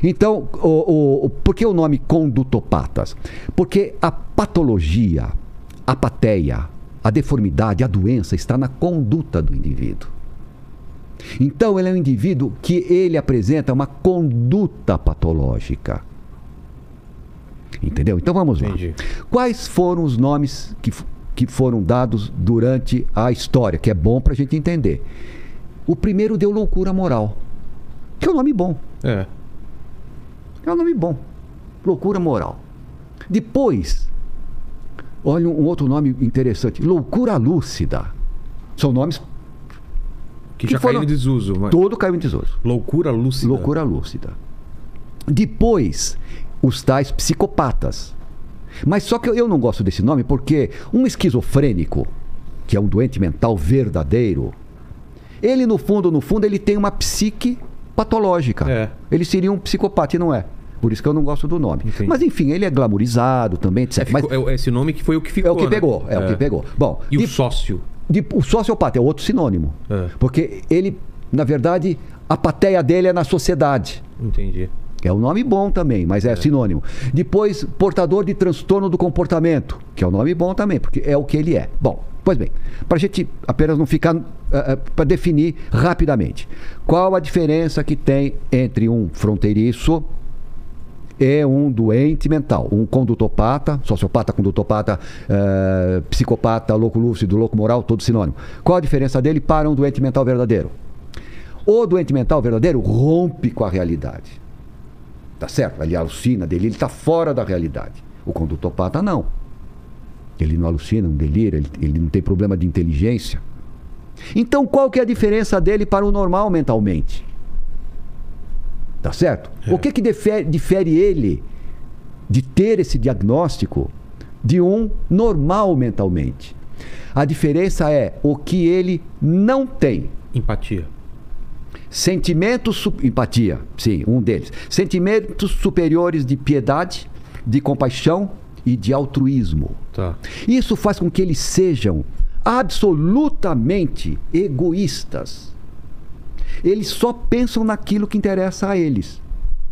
Então, por que o nome condutopatas? Porque a patologia, a apatia, a deformidade, a doença está na conduta do indivíduo. Então, ele é um indivíduo que ele apresenta uma conduta patológica. Entendeu? Então, vamos lá. Entendi. Quais foram os nomes que foram dados durante a história, que é bom para a gente entender? O primeiro deu loucura moral, que é um nome bom. É. É um nome bom. Loucura moral. Depois, olha um outro nome interessante. Loucura lúcida. São nomes Que já caiu em desuso. Mas... Todo caiu em desuso. Loucura lúcida. Loucura lúcida. Depois, os tais psicopatas. Mas só que eu não gosto desse nome porque um esquizofrênico, que é um doente mental verdadeiro, ele no fundo, ele tem uma psique patológica. É. Ele seria um psicopata e não é. Por isso que eu não gosto do nome. Entendi. Mas enfim, ele é glamourizado também, etc. Ficou, Mas esse nome que foi o que ficou. é o que pegou, o que pegou. Bom, E o sócio? o sociopata é outro sinônimo. É. Porque ele, na verdade, a apatia dele é na sociedade. Entendi. É um nome bom também, mas é sinônimo. Depois, portador de transtorno do comportamento, que é um nome bom também, porque é o que ele é. Bom, pois bem, para a gente apenas não ficar... para definir rapidamente. Qual a diferença que tem entre um fronteiriço e um doente mental? Um condutopata, sociopata, condutopata, psicopata, louco lúcido, louco moral, todo sinônimo. Qual a diferença dele para um doente mental verdadeiro? O doente mental verdadeiro rompe com a realidade. Tá certo? Ele alucina dele, ele está fora da realidade. O condutopata não. Ele não alucina, não delira, ele não tem problema de inteligência. Então, qual que é a diferença dele para o normal mentalmente? Tá certo? O que difere ele de ter esse diagnóstico de um normal mentalmente? A diferença é o que ele não tem. Empatia. Empatia, sim, um deles. Sentimentos superiores de piedade, de compaixão e de altruísmo. Tá. Isso faz com que eles sejam absolutamente egoístas. Eles só pensam naquilo que interessa a eles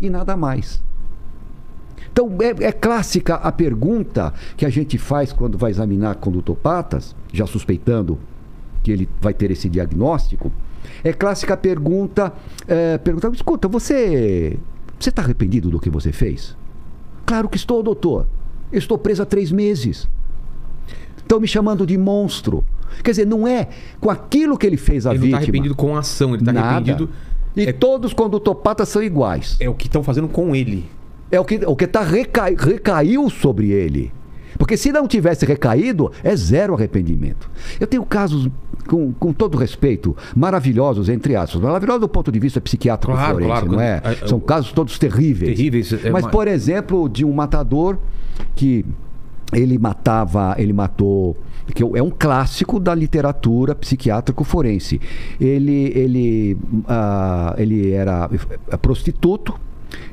e nada mais. Então, é clássica a pergunta que a gente faz quando vai examinar condutopatas, já suspeitando que ele vai ter esse diagnóstico. É clássica a pergunta, escuta, você está arrependido do que você fez? Claro que estou, doutor. Eu estou preso há 3 meses. Estão me chamando de monstro. Quer dizer, não é com aquilo que ele fez à vítima. Ele não está arrependido com a ação, ele está arrependido... E todos os condutopatas são iguais. É o que estão fazendo com ele. É o que recaiu sobre ele. Porque se não tivesse recaído, é zero arrependimento. Eu tenho casos, com todo respeito, maravilhosos, entre aspas. Maravilhosos do ponto de vista psiquiátrico forense, não é? São casos todos terríveis. Mas, por exemplo, de um matador que ele matou... que é um clássico da literatura psiquiátrico forense. Ele era prostituto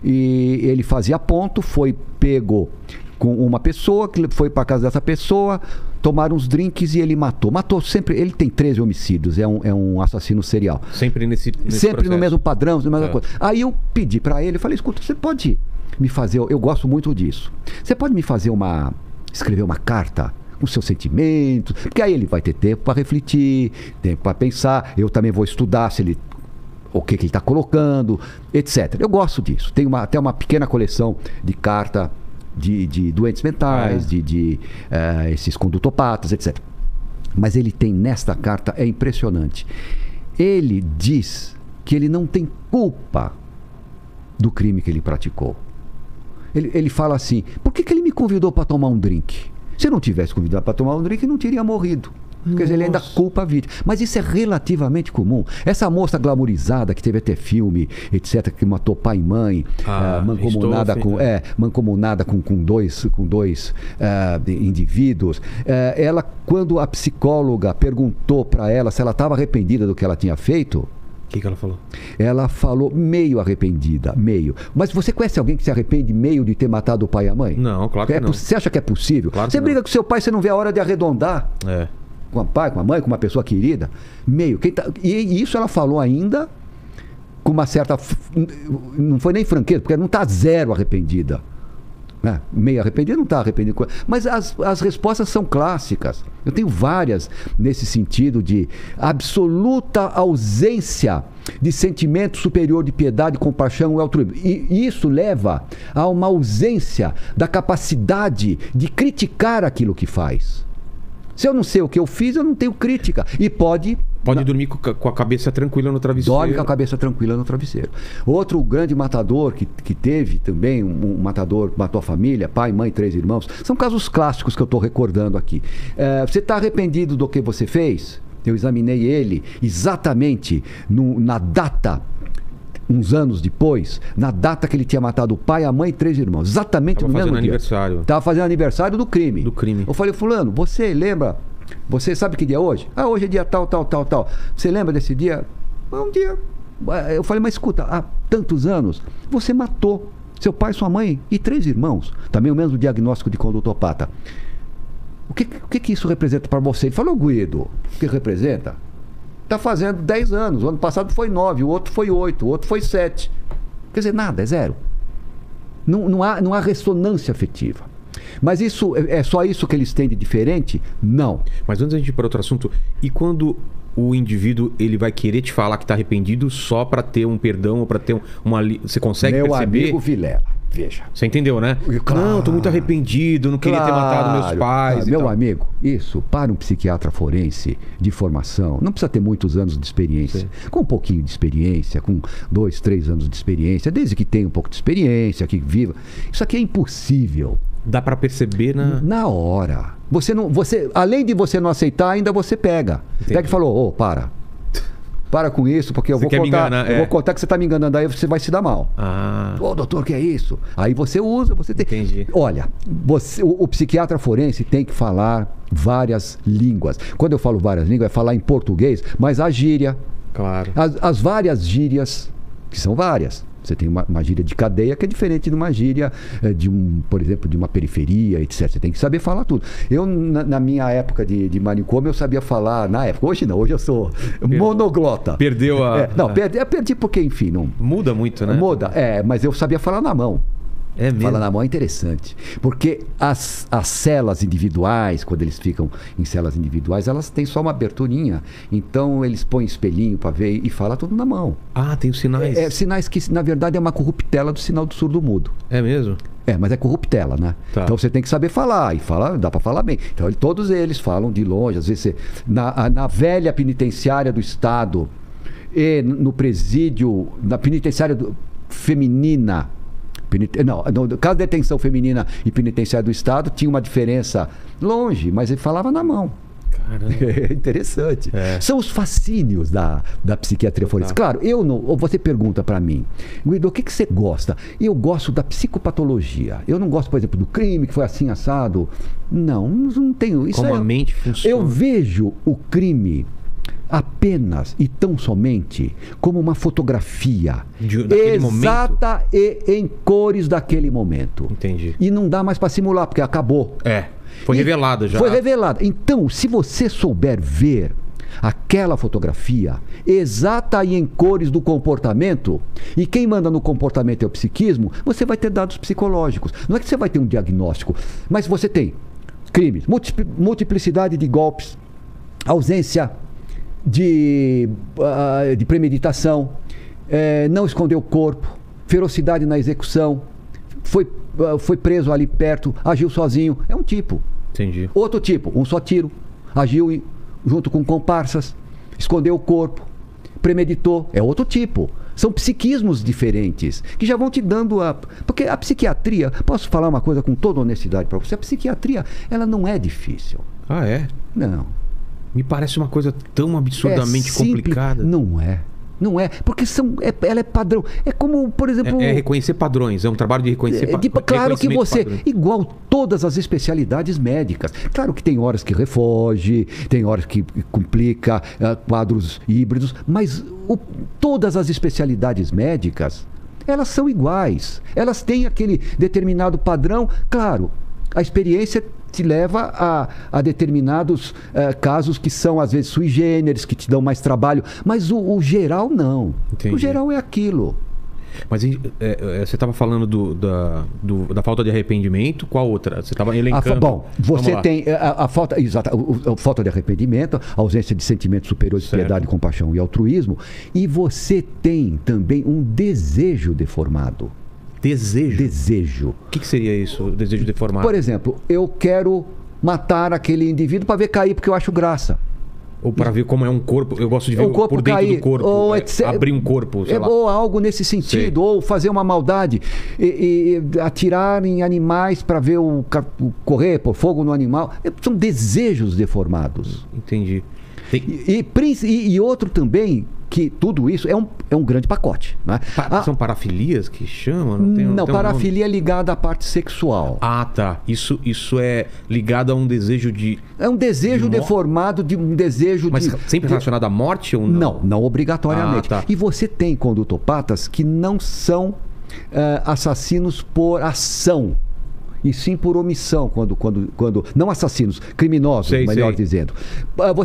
e ele fazia ponto, foi pego com uma pessoa, que foi para casa dessa pessoa, tomaram uns drinks e ele matou. Matou sempre, ele tem 13 homicídios, é um assassino serial. Sempre nesse sempre processo. No mesmo padrão, na mesma coisa. Aí eu pedi para ele, falei, escuta, você pode me fazer, eu gosto muito disso, você pode me fazer escrever uma carta com seus sentimentos, porque aí ele vai ter tempo para refletir, tempo para pensar, eu também vou estudar o que ele está colocando, etc. Eu gosto disso. Tenho até uma pequena coleção de carta de doentes mentais, esses condutopatas, etc. Mas ele tem nesta carta, é impressionante. Ele diz que ele não tem culpa do crime que ele praticou. Ele fala assim, por que ele me convidou para tomar um drink? Se eu não tivesse convidado para tomar um drink, não teria morrido. Quer dizer, ele ainda culpa a vítima. Mas isso é relativamente comum. Essa moça glamourizada, que teve até filme, etc., que matou pai e mãe, mancomunada com dois indivíduos. Ela, quando a psicóloga perguntou para ela se ela estava arrependida do que ela tinha feito... O que ela falou? Ela falou meio arrependida, meio. Mas você conhece alguém que se arrepende meio de ter matado o pai e a mãe? Não, claro que não. Você acha que é possível? Claro você briga com seu pai, você não vê a hora de arredondar. Com o pai, com a mãe, com uma pessoa querida. Meio. E isso ela falou ainda com uma certa... Não foi nem franqueza, porque não está zero arrependida. Né? Meio arrependida não está arrependida. Mas as respostas são clássicas. Eu tenho várias nesse sentido de absoluta ausência de sentimento superior de piedade, compaixão e altruísmo. E isso leva a uma ausência da capacidade de criticar aquilo que faz. Se eu não sei o que eu fiz, eu não tenho crítica. E pode dormir com a cabeça tranquila no travesseiro. Dorme com a cabeça tranquila no travesseiro. Outro grande matador que teve também, um matador matou a família, pai, mãe, 3 irmãos. São casos clássicos que eu estou recordando aqui. Você está arrependido do que você fez? Eu examinei ele exatamente na data, uns anos depois, na data que ele tinha matado o pai, a mãe e 3 irmãos. Exatamente no mesmo dia. Aniversário. Estava fazendo aniversário do crime. Do crime. Eu falei, fulano, você lembra? Você sabe que dia é hoje? Ah, hoje é dia tal, tal, tal, tal. Você lembra desse dia? Um dia. Eu falei, mas escuta, há tantos anos, você matou seu pai, sua mãe e 3 irmãos. Também o mesmo diagnóstico de condutopata. O que isso representa para você? Ele falou, Guido, o que representa? Está fazendo 10 anos. O ano passado foi 9, o outro foi 8, o outro foi 7. Quer dizer, nada, é zero. Não há ressonância afetiva. Mas isso é só isso que eles têm de diferente? Não. Mas antes da gente ir para outro assunto, e quando o indivíduo ele vai querer te falar que está arrependido só para ter um perdão ou para ter uma... Você consegue perceber? Meu amigo Vilela, veja. Você entendeu, né? Claro, não, estou muito arrependido, não queria ter matado meus pais. Meu amigo, isso, para um psiquiatra forense de formação, não precisa ter muitos anos de experiência. Sim. Com um pouquinho de experiência, com 2, 3 anos de experiência, desde que tenha um pouco de experiência, que viva. Isso aqui é impossível. Dá para perceber na hora. Além de você não aceitar, ainda você pega. Entendi. Pega e falou, para com isso, porque eu vou contar que você está me enganando, aí você vai se dar mal. Doutor, que é isso? Aí você usa, você tem... Entendi. Olha, o psiquiatra forense tem que falar várias línguas. Quando eu falo várias línguas, é falar em português, mas a gíria. Claro. As várias gírias, que são várias. Você tem uma gíria de cadeia que é diferente de uma gíria, por exemplo, de uma periferia, etc. Você tem que saber falar tudo. Eu, na minha época de manicômio, eu sabia falar, na época. Hoje não, hoje eu sou monoglota. Perdeu a... perdi porque, enfim, não... Muda muito, né? Muda, mas eu sabia falar na mão. É mesmo? Falar na mão é interessante. Porque as celas individuais, quando eles ficam em celas individuais, elas têm só uma aberturinha. Então, eles põem espelhinho para ver e fala tudo na mão. Tem os sinais. Sinais que, na verdade, é uma corruptela do sinal do surdo-mudo. É mesmo? Mas é corruptela, né? Tá. Então, você tem que saber falar. E dá para falar bem. Então, todos eles falam de longe. Às vezes, na velha penitenciária do Estado e no presídio, na penitenciária feminina... No caso de detenção feminina e penitenciária do Estado, tinha uma diferença longe, mas ele falava na mão. Caramba. É interessante. São os fascínios da psiquiatria forense. Claro, você pergunta para mim, Guido, o que você gosta? Eu gosto da psicopatologia. Eu não gosto, por exemplo, do crime que foi assim assado. Não tenho. Isso Como a mente funciona. Eu vejo o crime apenas e tão somente como uma fotografia exata e em cores daquele momento. Entendi. E não dá mais para simular, porque acabou. Foi revelada já. Foi revelada. Então, se você souber ver aquela fotografia exata e em cores do comportamento, e quem manda no comportamento é o psiquismo, você vai ter dados psicológicos. Não é que você vai ter um diagnóstico, mas você tem crimes, multiplicidade de golpes, ausência de premeditação, não esconder o corpo, ferocidade na execução, foi preso ali perto, agiu sozinho, é um tipo. Entendi. Outro tipo, um só tiro, agiu junto com comparsas, escondeu o corpo, premeditou, é outro tipo. São psiquismos diferentes, que já vão te dando porque a psiquiatria, posso falar uma coisa com toda honestidade para você, a psiquiatria, ela não é difícil. É? Não. Me parece uma coisa tão absurdamente complicada. Não é. Não é. Porque ela é padrão. É como, por exemplo... É reconhecer padrões. É um trabalho de reconhecer padrões. Claro que você... Igual todas as especialidades médicas. Claro que tem horas que refoge, tem horas que complica, quadros híbridos. Mas todas as especialidades médicas, elas são iguais. Elas têm aquele determinado padrão. Claro, a experiência te leva a determinados casos que são, às vezes, sui generis, que te dão mais trabalho. Mas o geral, não. Entendi. O geral é aquilo. Mas você estava falando da falta de arrependimento. Qual outra? Você estava elencando. Bom, você tem a falta, exato, a falta de arrependimento, a ausência de sentimentos superiores de piedade, compaixão e altruísmo. E você tem também um desejo deformado. Desejo? Desejo. O que seria isso, desejo deformado? Por exemplo, eu quero matar aquele indivíduo para ver cair porque eu acho graça. Ou para ver como é um corpo. Eu gosto de ver por dentro do corpo. Ou abrir um corpo, sei lá. Ou algo nesse sentido. Sei. Ou fazer uma maldade. E atirar em animais para ver o correr, pôr fogo no animal. São desejos deformados. Entendi. E outro também, que tudo isso é um grande pacote. Né? São parafilias que chamam? Não, parafilia é ligada à parte sexual. Ah, tá. Isso é ligado a um desejo de... É um desejo deformado, de um desejo Mas sempre relacionado à morte ou não? Não obrigatoriamente. Tá. E você tem condutopatas que não são assassinos por ação, e sim por omissão, quando não assassinos, criminosos, melhor dizendo.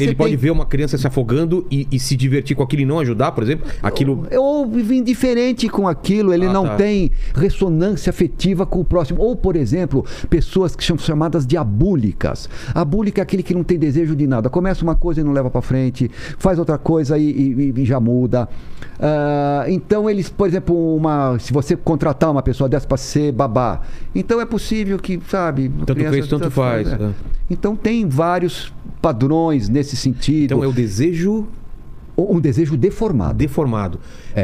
Ele pode ver uma criança se afogando e se divertir com aquilo e não ajudar, por exemplo? Aquilo... Ou indiferente com aquilo, ele não tem ressonância afetiva com o próximo. Ou, por exemplo, pessoas que são chamadas de abúlicas. Abúlica é aquele que não tem desejo de nada. Começa uma coisa e não leva para frente, faz outra coisa e já muda. Então, eles, por exemplo, se você contratar uma pessoa dessa para ser babá, então é possível que, sabe... Tanto fez, tanto faz. Então tem vários padrões nesse sentido. Então é o desejo... Um desejo deformado. Deformado.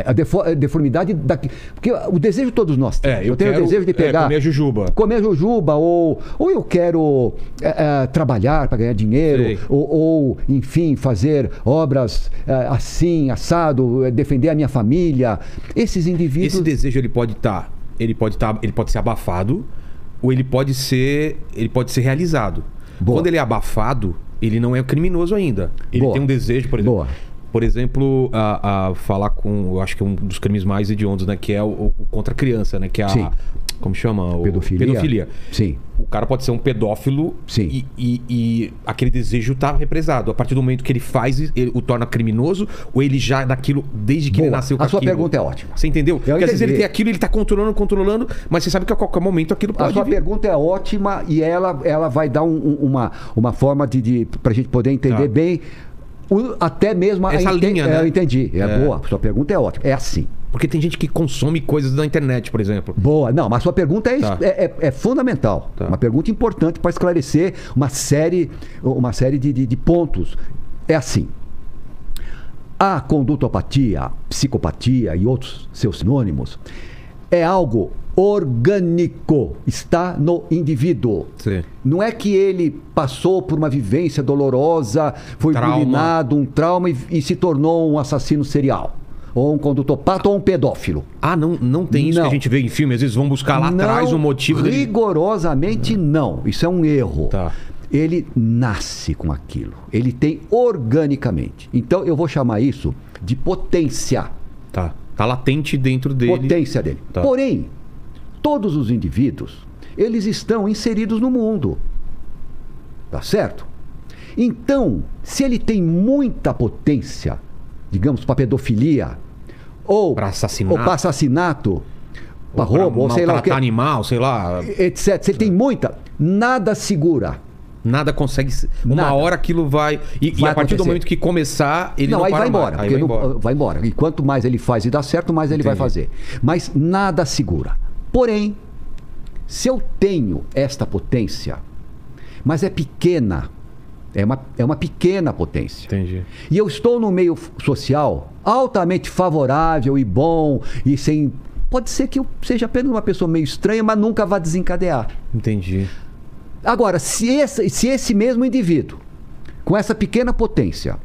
A deformidade daqui. Porque o desejo todos nós temos. Eu tenho o desejo de pegar... comer jujuba. Comer jujuba, ou eu quero trabalhar para ganhar dinheiro, ou, enfim, fazer obras assim, assado, defender a minha família. Esses indivíduos... Esse desejo ele pode ser abafado, ou ele pode ser realizado. Boa. Quando ele é abafado, ele não é criminoso ainda. Ele tem um desejo, por exemplo. Boa. Por exemplo, falar com... Eu acho que é um dos crimes mais hediondos, né? Que é o contra a criança, né? Que é Sim. Como chama? Pedofilia. Sim. O cara pode ser um pedófilo. Sim. E aquele desejo tá represado. A partir do momento que ele faz, ele o torna criminoso, ou ele já daquilo, desde que ele nasceu com aquilo. A sua pergunta é ótima. Você entendeu? Porque às vezes ele tem aquilo, ele tá controlando, mas você sabe que a qualquer momento aquilo pode vir. A sua pergunta é ótima e ela vai dar uma forma pra gente poder entender bem... Até mesmo essa linha, né? Eu entendi. Boa. Sua pergunta é ótima. É assim. Porque tem gente que consome coisas da internet, por exemplo. Boa. Não, mas sua pergunta é fundamental. Uma pergunta importante para esclarecer uma série de pontos. É assim. A condutopatia, a psicopatia e outros seus sinônimos é algo orgânico, está no indivíduo. Sim. Não é que ele passou por uma vivência dolorosa, foi bulinado, um trauma e se tornou um assassino serial, ou um condutopata ou um pedófilo. Não tem isso que a gente vê em filme, às vezes vão buscar lá atrás o motivo dele. Rigorosamente não, isso é um erro. Tá. Ele nasce com aquilo, ele tem organicamente. Então eu vou chamar isso de potência. Tá latente dentro dele. Potência dele. Tá. Porém, todos os indivíduos, eles estão inseridos no mundo. Tá certo? Então, se ele tem muita potência, digamos, para pedofilia, ou para assassinato, para roubo, ou sei lá o que. Animal, sei lá. Etc. Se ele tem muita, nada segura. Nada consegue... Uma hora aquilo vai... E a partir do momento que começar, ele não aí para vai embora. mais. Aí vai embora. E quanto mais ele faz e dá certo, mais ele vai fazer. Mas nada segura. Porém, se eu tenho esta potência, mas é pequena, é uma pequena potência. Entendi. E eu estou no meio social altamente favorável e bom, e sem... Pode ser que eu seja apenas uma pessoa meio estranha, mas nunca vá desencadear. Entendi. Agora, se esse mesmo indivíduo, com essa pequena potência,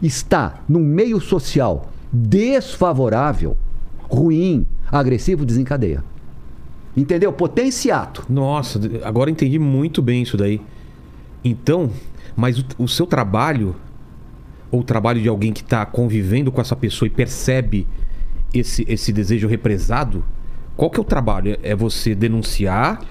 está num meio social desfavorável, ruim, agressivo, desencadeia. Entendeu? Potenciato. Nossa, agora entendi muito bem isso daí. Então, mas o seu trabalho, ou o trabalho de alguém que está convivendo com essa pessoa e percebe esse desejo represado, qual que é o trabalho? É você denunciar?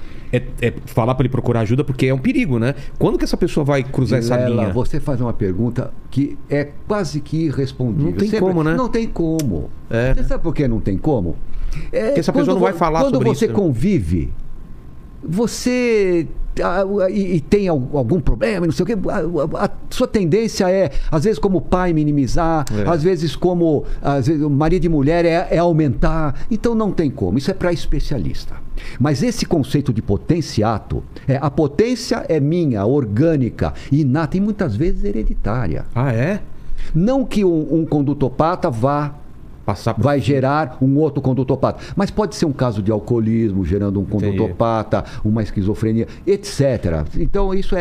é falar para ele procurar ajuda, porque é um perigo, né? Quando que essa pessoa vai cruzar essa linha? Você faz uma pergunta que é quase que irrespondível. Não tem como, né? Não tem como. É, Você sabe por que não tem como? Porque essa pessoa não vai falar sobre isso. Quando você convive, você e tem algum problema, não sei o quê, a sua tendência é, às vezes como pai, minimizar, às vezes como marido e mulher é aumentar. Então não tem como, isso é para especialista. Mas esse conceito de potenciato, a potência é minha, orgânica, inata e muitas vezes hereditária. Ah, é? Não que um condutopata vai gerar um outro condutopata. Mas pode ser um caso de alcoolismo gerando um condutopata, uma esquizofrenia, etc. Então isso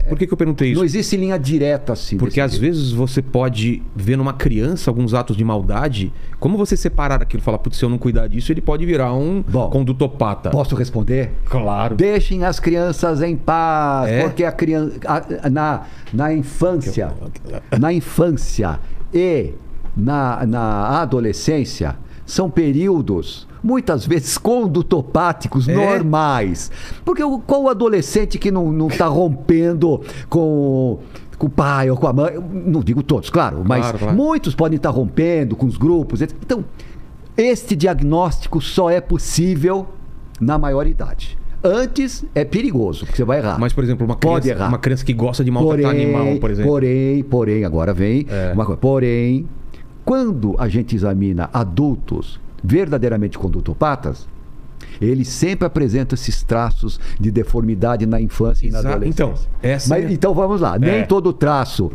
Por que eu perguntei isso? Não existe linha direta assim. Porque às vezes você pode ver numa criança alguns atos de maldade. Como você separar aquilo e falar, putz, se eu não cuidar disso, ele pode virar um condutopata. Posso responder? Claro. Deixem as crianças em paz. Porque a criança na infância e na adolescência são períodos muitas vezes condutopáticos normais. Porque qual o adolescente que não está rompendo com o pai ou com a mãe? Não digo todos, claro, mas muitos podem estar rompendo com os grupos. Então, este diagnóstico só é possível na maioridade. Antes é perigoso, porque você vai errar. Mas, por exemplo, uma criança que gosta de maltratar animal, por exemplo. Porém, agora vem uma coisa. Porém, quando a gente examina adultos verdadeiramente condutopatas, eles sempre apresentam esses traços de deformidade na infância e na adolescência. Então vamos lá, nem todo traço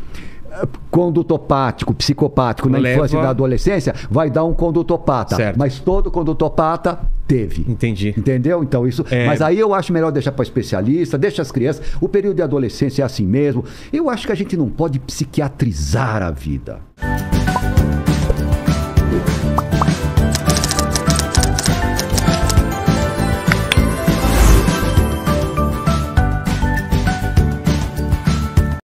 condutopático, psicopático na infância e na adolescência vai dar um condutopata. Certo. Mas todo condutopata teve. Entendi. Entendeu? Então isso. Mas aí eu acho melhor deixar para especialista, deixa as crianças. O período de adolescência é assim mesmo. Eu acho que a gente não pode psiquiatrizar a vida.